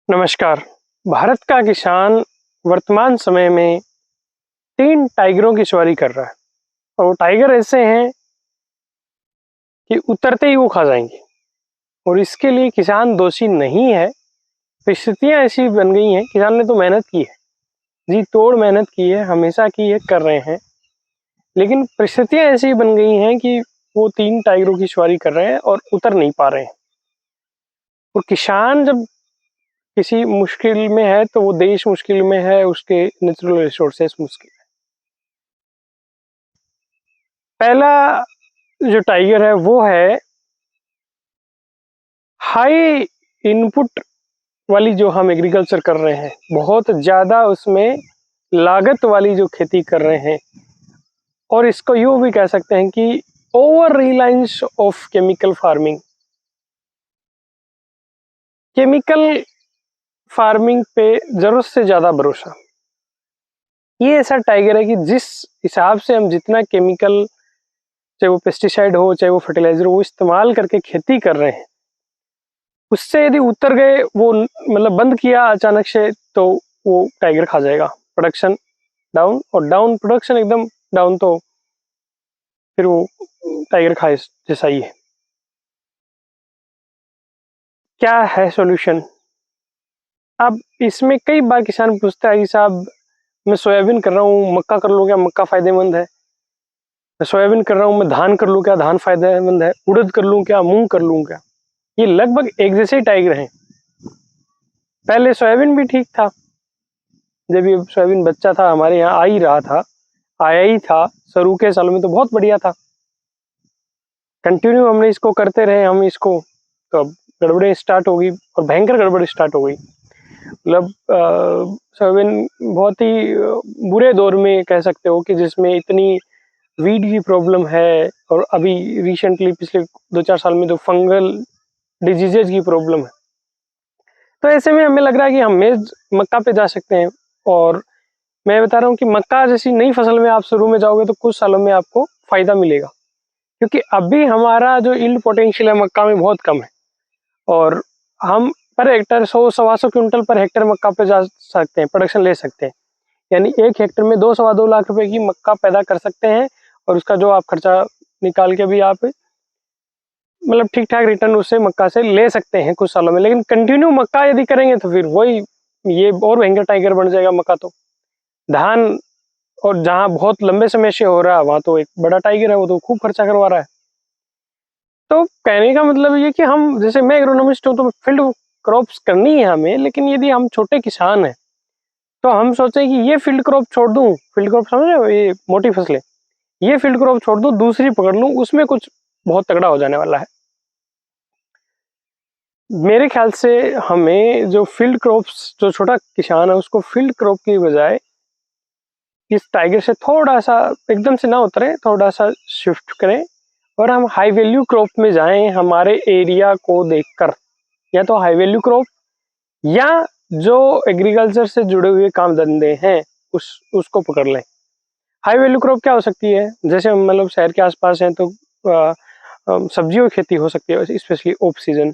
नमस्कार। भारत का किसान वर्तमान समय में 3 टाइगरों की सवारी कर रहा है और वो टाइगर ऐसे हैं कि उतरते ही वो खा जाएंगे और इसके लिए किसान दोषी नहीं है। परिस्थितियां ऐसी बन गई हैं, किसान ने तो मेहनत की है, जी तोड़ मेहनत की है, हमेशा की है, कर रहे हैं, लेकिन परिस्थितियां ऐसी बन गई हैं कि वो 3 टाइगरों की सवारी कर रहे हैं और उतर नहीं पा रहे हैं। और किसान जब किसी मुश्किल में है तो वो देश मुश्किल में है, उसके नेचुरल रिसोर्सेस मुश्किल है। पहला जो टाइगर है वो है हाई इनपुट वाली जो हम एग्रीकल्चर कर रहे हैं, बहुत ज़्यादा उसमें लागत वाली जो खेती कर रहे हैं, और इसको यूँ भी कह सकते हैं कि over Reliance of chemical farming. Chemical farming पे ज़रूरत से ज़्यादा भरोसा। ये ऐसा टाइगर है कि जिस हिसाब से हम जितना केमिकल, चाहे वो पेस्टिसाइड हो चाहे वो फर्टिलाइजर हो, वो इस्तेमाल करके खेती कर रहे हैं, उससे यदि उतर गए, वो मतलब बंद किया अचानक से, तो वो टाइगर खा जाएगा। प्रोडक्शन डाउन, और डाउन प्रोडक्शन एकदम डाउन, तो फिर वो टाइगर खाए जैसा ही है। क्या है सॉल्यूशन? अब इसमें कई बार किसान पूछता है कि साहब मैं सोयाबीन कर रहा हूँ, मक्का कर लूँ क्या? मक्का फायदेमंद है। मैं सोयाबीन कर रहा हूँ, मैं धान कर लूँ क्या? धान फायदेमंद है। उड़द कर लूँ क्या? मूंग कर लूँ क्या? ये लगभग एक जैसे ही टाइगर हैं। पहले सोयाबीन भी ठीक था, जब ये सोयाबीन बच्चा था हमारे यहाँ आ ही रहा था, आया ही था, शुरू के सालों में तो बहुत बढ़िया था, कंटिन्यू हमने इसको करते रहे, हम इसको, तो अब गड़बड़े स्टार्ट हो गई और भयंकर गड़बड़ स्टार्ट हो गई। मतलब सोयाबीन बहुत ही बुरे दौर में कह सकते हो कि जिसमें इतनी वीड की प्रॉब्लम है, और अभी रिसेंटली पिछले 2-4 साल में तो फंगल डिजीजेज की प्रॉब्लम है। तो ऐसे में हमें लग रहा है कि हम मेज मक्का पे जा सकते हैं। और मैं बता रहा हूँ कि मक्का जैसी नई फसल में आप शुरू में जाओगे तो कुछ सालों में आपको फायदा मिलेगा, क्योंकि अभी हमारा जो यील्ड पोटेंशियल है मक्का में बहुत कम है, और हम per hectare 100-125 quintal per hectare मक्का पे जा सकते हैं, प्रोडक्शन ले सकते हैं। यानी 1 हेक्टर में 2-2.25 लाख रुपए की मक्का पैदा कर सकते हैं, और उसका जो आप खर्चा निकाल के भी आप मतलब ठीक ठाक रिटर्न उससे मक्का से ले सकते हैं कुछ सालों में। लेकिन कंटिन्यू मक्का यदि करेंगे तो फिर वही, ये और भयंकर टाइगर बन जाएगा मक्का तो। धान, और जहाँ बहुत लंबे समय से हो रहा है वहाँ तो एक बड़ा टाइगर है, वो तो खूब खर्चा करवा रहा है। तो कहने का मतलब ये कि हम, जैसे मैं एग्रोनॉमिस्ट हूँ तो फील्ड क्रॉप्स करनी है हमें, लेकिन यदि हम छोटे किसान हैं तो हम सोचें कि ये फील्ड क्रॉप छोड़ दूँ, फील्ड क्रॉप समझ रहे हो, ये मोटी फसलें, ये फील्ड क्रॉप छोड़ दूँ, दूसरी पकड़ लूँ, उसमें कुछ बहुत तगड़ा हो जाने वाला है। मेरे ख्याल से हमें जो फील्ड क्रॉप्स, जो छोटा किसान है उसको फील्ड क्रॉप की बजाय इस टाइगर से थोड़ा सा एकदम से ना उतरे, थोड़ा सा शिफ्ट करें और हम हाई वैल्यू क्रॉप में जाएं हमारे एरिया को देखकर। या तो हाई वैल्यू क्रॉप, या जो एग्रीकल्चर से जुड़े हुए काम धंधे हैं उसको पकड़ लें। हाई वैल्यू क्रॉप क्या हो सकती है? जैसे हम मतलब शहर के आसपास हैं तो सब्जियों की खेती हो सकती है, स्पेशली ऑफ सीजन,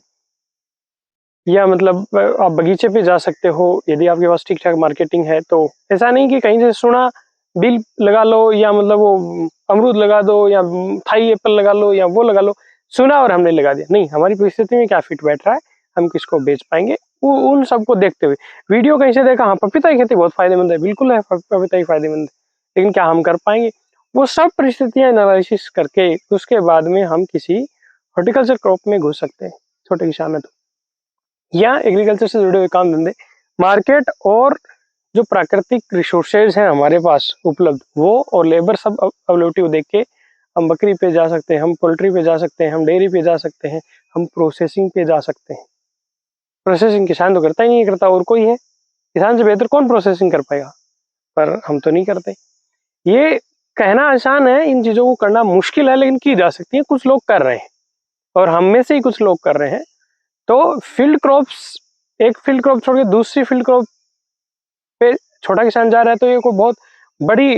या मतलब आप बगीचे पे जा सकते हो यदि आपके पास ठीक ठाक मार्केटिंग है। तो ऐसा नहीं कि कहीं से सुना बिल लगा लो, या मतलब वो अमरूद लगा दो, या थाई एप्पल लगा लो, या वो लगा लो, सुना और हमने लगा दिया। नहीं, हमारी परिस्थिति में क्या फिट बैठ रहा है, हम किसको बेच पाएंगे, उन सबको देखते हुए। वीडियो कहीं से देखा, हाँ पपीता की खेती बहुत फायदेमंद है, बिल्कुल है, पपीता ही फायदेमंद है, लेकिन क्या हम कर पाएंगे? वो सब परिस्थितियां एनालिसिस करके उसके बाद में हम किसी हॉर्टिकल्चर क्रॉप में घुस सकते हैं, छोटे किसान है तो, या एग्रीकल्चर से जुड़े हुए काम धंधे, मार्केट और जो प्राकृतिक रिसोर्सेज हैं हमारे पास उपलब्ध, वो और लेबर सब अवेलेबिलिटी देख के हम बकरी पे जा सकते हैं, हम पोल्ट्री पे जा सकते हैं, हम डेयरी पे जा सकते हैं, हम प्रोसेसिंग पे जा सकते हैं। प्रोसेसिंग किसान तो करता ही नहीं करता, और कोई है किसान से बेहतर कौन प्रोसेसिंग कर पाएगा? पर हम तो नहीं करते। ये कहना आसान है, इन चीजों को करना मुश्किल है, लेकिन की जा सकती है, कुछ लोग कर रहे हैं, और हम में से ही कुछ लोग कर रहे हैं। तो फील्ड क्रॉप्स, एक फील्ड क्रॉप छोड़ के दूसरी फील्ड क्रॉप पे छोटा किसान जा रहा है तो ये कोई बहुत बड़ी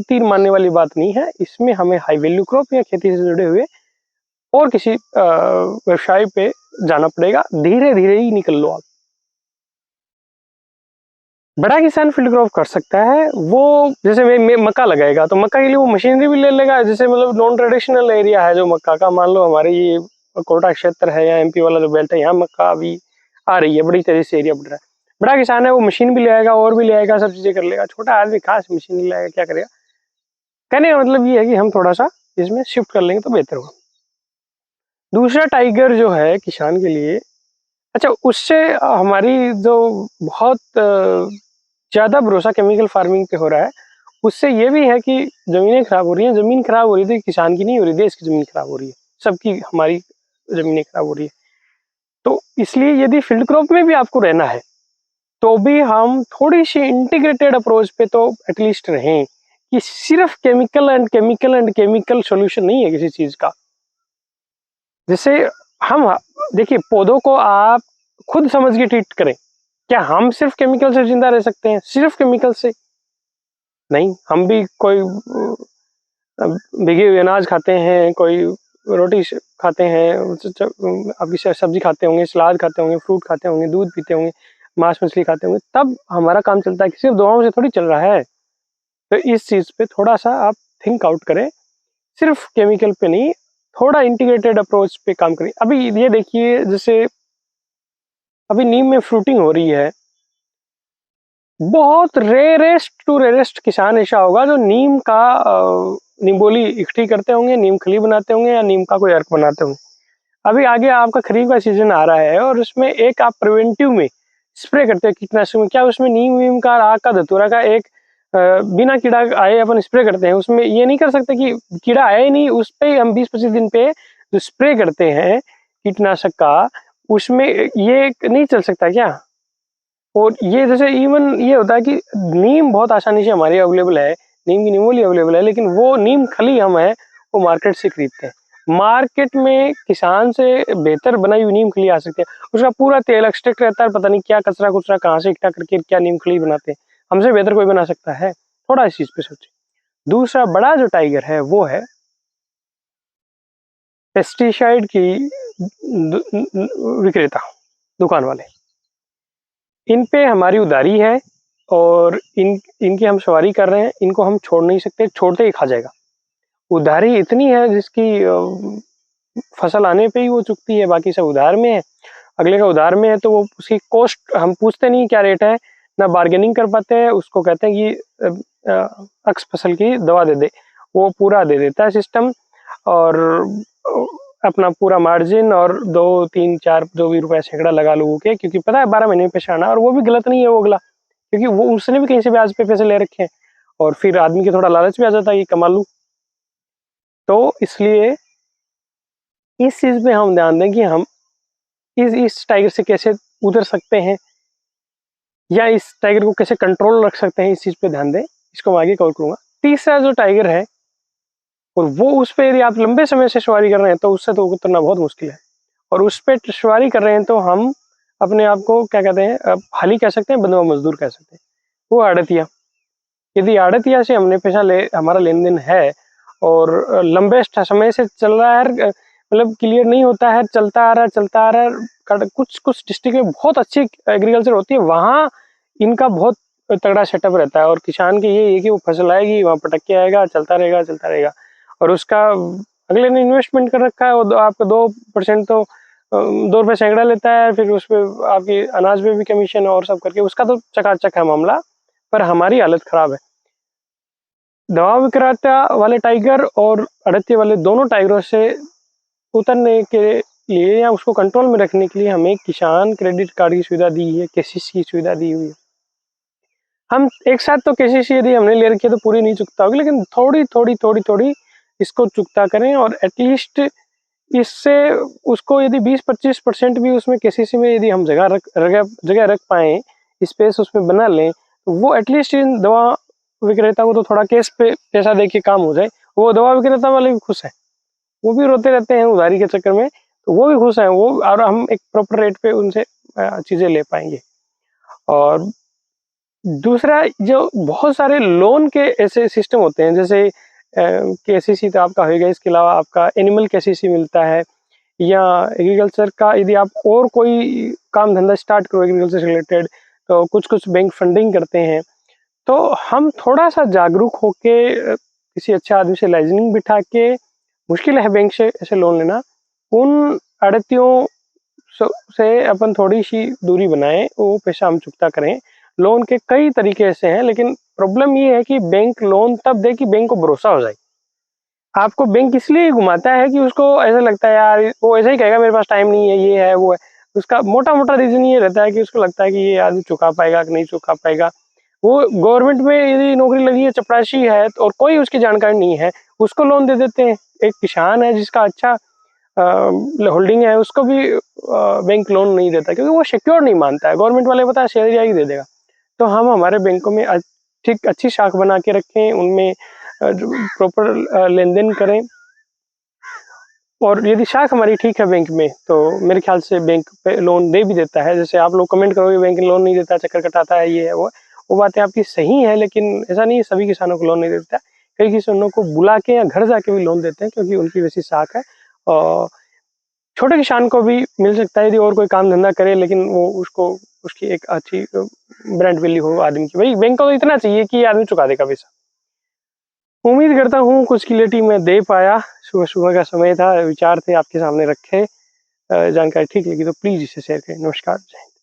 तीर मारने वाली बात नहीं है। इसमें हमें हाई वैल्यू क्रॉप या खेती से जुड़े हुए और किसी व्यवसाय पे जाना पड़ेगा। धीरे धीरे ही निकल लो आप। बड़ा किसान फील्ड क्रॉप कर सकता है, वो जैसे मैं मक्का लगाएगा तो मक्का के लिए वो मशीनरी भी ले लेगा, जैसे मतलब नॉन ट्रेडिशनल एरिया है जो मक्का का, मान लो हमारे ये कोटा क्षेत्र है या एमपी वाला जो बेल्ट है, यहाँ मक्का अभी आ रही है, बड़ी तेजी से एरिया बढ़ रहा है। बड़ा किसान है वो मशीन भी ले आएगा और भी ले आएगा, सब चीजें कर लेगा। छोटा आदमी कहाँ से मशीन ले आएगा, क्या करेगा? कहने का मतलब ये है कि हम थोड़ा सा इसमें शिफ्ट कर लेंगे तो बेहतर होगा। दूसरा टाइगर जो है किसान के लिए, अच्छा उससे हमारी जो बहुत ज्यादा भरोसा केमिकल फार्मिंग पे हो रहा है, उससे ये भी है कि जमीनें खराब हो रही हैं। जमीन खराब हो रही थी किसान की नहीं हो रही, देश की जमीन खराब हो रही है, सबकी हमारी जमीनें खराब हो रही है। तो इसलिए यदि फील्ड क्रॉप में भी आपको रहना है तो भी हम थोड़ी सी इंटीग्रेटेड अप्रोच पे तो एटलीस्ट रहें, कि सिर्फ केमिकल सॉल्यूशन नहीं है किसी चीज का। जैसे हम देखिए, पौधों को आप खुद समझ के ट्रीट करें। क्या हम सिर्फ केमिकल से जिंदा रह सकते हैं? सिर्फ केमिकल से नहीं, हम भी कोई भीगे हुए अनाज खाते हैं, कोई रोटी खाते हैं, आपकी सब्जी खाते होंगे, सलाद खाते होंगे, फ्रूट खाते होंगे, दूध पीते होंगे, मांस मछली खाते होंगे, तब हमारा काम चलता है कि सिर्फ दवाओं से थोड़ी चल रहा है। तो इस चीज पे थोड़ा सा आप थिंक आउट करें, सिर्फ केमिकल पे नहीं, थोड़ा इंटीग्रेटेड अप्रोच पे काम करें। अभी ये देखिए, जैसे अभी नीम में फ्रूटिंग हो रही है, बहुत रेरेस्ट किसान ऐसा होगा जो नीम का निम्बोली इकट्ठी करते होंगे, नीम खली बनाते होंगे या नीम का कोई अर्क बनाते होंगे। अभी आगे आपका खरीफ का सीजन आ रहा है और उसमें एक आप प्रिवेंटिव में स्प्रे करते हैं कीटनाशक में, क्या उसमें नीम वीम का, आक का, धतूरा का एक बिना कीड़ा आए अपन स्प्रे करते हैं। उसमें ये नहीं कर सकते कि कीड़ा आए ही नहीं, उस पर हम 20-25 दिन पे जो स्प्रे करते हैं कीटनाशक का, उसमें ये नहीं चल सकता क्या? और ये जैसे इवन ये होता है कि नीम बहुत आसानी से हमारी अवेलेबल है, नीम की निमोली अवेलेबल है, लेकिन वो नीम खली हम है वो मार्केट से खरीदते हैं। मार्केट में किसान से बेहतर बनाई हुई नीम खली आ सकती है, उसका पूरा तेल एक्सट्रैक्ट रहता है, पता नहीं क्या कचरा कुचरा कहाँ से इकट्ठा करके क्या नीम खली बनाते हैं। हमसे बेहतर कोई बना सकता है? थोड़ा इस चीज पे सोचे। दूसरा बड़ा जो टाइगर है वो है पेस्टिसाइड की विक्रेता, दुकान वाले। इन पे हमारी उधारी है और इनकी हम सवारी कर रहे हैं, इनको हम छोड़ नहीं सकते, छोड़ते ही खा जाएगा। उधारी इतनी है जिसकी फसल आने पे ही वो चुकती है, बाकी सब उधार में है। अगले का उधार में है तो वो उसकी कॉस्ट हम पूछते नहीं क्या रेट है, ना बार्गेनिंग कर पाते हैं, उसको कहते हैं कि अक्स फसल की दवा दे दे, वो पूरा दे देता है सिस्टम, और अपना पूरा मार्जिन और 2-3-4 जो भी रुपए सैकड़ा लगा लोगों के, क्योंकि पता है 12 महीने में पैसा आना, और वो भी गलत नहीं है वो अगला, क्योंकि वो उसने भी कहीं से ब्याज पे पैसे ले रखे हैं, और फिर आदमी के थोड़ा लालच भी आ जाता है कि कमा लूं। तो इसलिए इस चीज पे हम ध्यान दें कि हम इस टाइगर से कैसे उतर सकते हैं या इस टाइगर को कैसे कंट्रोल रख सकते हैं, इस चीज पे ध्यान दें। इसको मैं आगे कवर करूंगा। तीसरा जो टाइगर है, और वो उस पे यदि आप लंबे समय से सवारी कर रहे हैं तो उससे तो उतरना बहुत मुश्किल है, और उस पे सवारी कर रहे हैं तो हम अपने आप को क्या कहते हैं, हाली कह सकते हैं, बंधुआ मजदूर कह सकते हैं। वो आड़तिया, यदि आड़तिया से हमने पैसा हमारा लेन देन है और लंबे समय से चल रहा है, मतलब क्लियर नहीं होता है, चलता आ रहा है, कुछ कुछ डिस्ट्रिक्ट में बहुत अच्छी एग्रीकल्चर होती है, वहाँ इनका बहुत तगड़ा सेटअप रहता है, और किसान के ये है कि वो फसल आएगी, वहाँ पटक के आएगा, चलता रहेगा, और उसका अगले ने इन्वेस्टमेंट कर रखा है, वो आपका 2% तो 2 रुपये सैकड़ा लेता है, फिर उस पर आपकी अनाज में भी कमीशन और सब करके उसका तो चकाचक है मामला, पर हमारी हालत खराब है। दवा विक्रेता वाले टाइगर और अड़तिये वाले दोनों टाइगरों से उतरने के लिए या उसको कंट्रोल में रखने के लिए हमें किसान क्रेडिट कार्ड की सुविधा दी है, केसीसी की सुविधा दी हुई है। हम एक साथ तो केसीसी यदि हमने ले रखी है तो पूरी नहीं चुकता होगी, लेकिन थोड़ी इसको चुकता करें, और एटलीस्ट इससे उसको यदि 20-25% भी उसमें केसीसी में यदि हम जगह रख पाए, स्पेस उसमें बना लें, तो वो एटलीस्ट इन दवा विक्रेता को तो थोड़ा केस पे पैसा दे के काम हो जाए। वो दवा विक्रेता वाले भी खुश हैं, वो भी रोते रहते हैं उधारी के चक्कर में, तो वो भी खुश हैं वो, और हम एक प्रॉपर रेट पे उनसे चीजें ले पाएंगे। और दूसरा, जो बहुत सारे लोन के ऐसे सिस्टम होते हैं, जैसे केसीसी तो आपका होगा, इसके अलावा आपका एनिमल केसीसी मिलता है, या एग्रीकल्चर का यदि आप और कोई काम धंधा स्टार्ट करो एग्रीकल्चर से रिलेटेड, तो कुछ-कुछ बैंक फंडिंग करते हैं। तो हम थोड़ा-सा जागरूक होके किसी अच्छे आदमी से लाइज़निंग बिठा के मुश्किल है बैंक से ऐसे लोन लेना, उन आड़तियों से अपन थोड़ी-सी दूरी बनाएँ, वो पैसा हम चुकता करें। लोन के कई तरीके ऐसे हैं, लेकिन प्रॉब्लम ये है कि बैंक लोन तब दे कि बैंक को भरोसा हो जाए। आपको बैंक इसलिए घुमाता है कि उसको ऐसा लगता है यार वो ऐसा ही कहेगा मेरे पास टाइम नहीं है, ये है, वो है। उसका मोटा-मोटा रीज़न ये रहता है कि उसको लगता है कि ये आदमी चुका पाएगा कि नहीं चुका पाएगा। वो गवर्नमेंट में यदि नौकरी लगी है, चपरासी है और कोई उसकी जानकारी नहीं है, उसको लोन दे देते हैं। एक किसान है जिसका अच्छा होल्डिंग है, उसको भी बैंक लोन नहीं देता क्योंकि वो सिक्योर नहीं मानता है। गवर्नमेंट वाले पता है शेयर ही दे देगा। तो हम हमारे बैंकों में ठीक अच्छी शाख बना के रखें, उनमें जो प्रॉपर लेन-देन करें और यदि शाख हमारी ठीक है बैंक में, तो मेरे ख्याल से बैंक पे लोन दे भी देता है। जैसे आप लोग कमेंट करोगे बैंक लोन नहीं देता, चक्कर कटाता है, ये है, वो है। वो बातें आपकी सही हैं, लेकिन ऐसा नहीं है सभी किसानों को लोन नहीं देता। कई किसानों को बुला के या घर जाके भी लोन देते हैं क्योंकि उनकी वैसी शाख है। और छोटे किसान को भी मिल सकता है यदि और कोई काम धंधा करे, लेकिन वो उसको उसकी एक अच्छी ब्रांड वैल्यू हो आदमी की। भाई बैंक को तो इतना चाहिए कि ये आदमी चुका देगा पैसा। उम्मीद करता हूँ कुछ क्लैरिटी मैं दे पाया। सुबह-सुबह का समय था, विचार थे आपके सामने रखे। जानकारी ठीक लगी तो प्लीज़ इसे शेयर करें। नमस्कार, जय हिंद।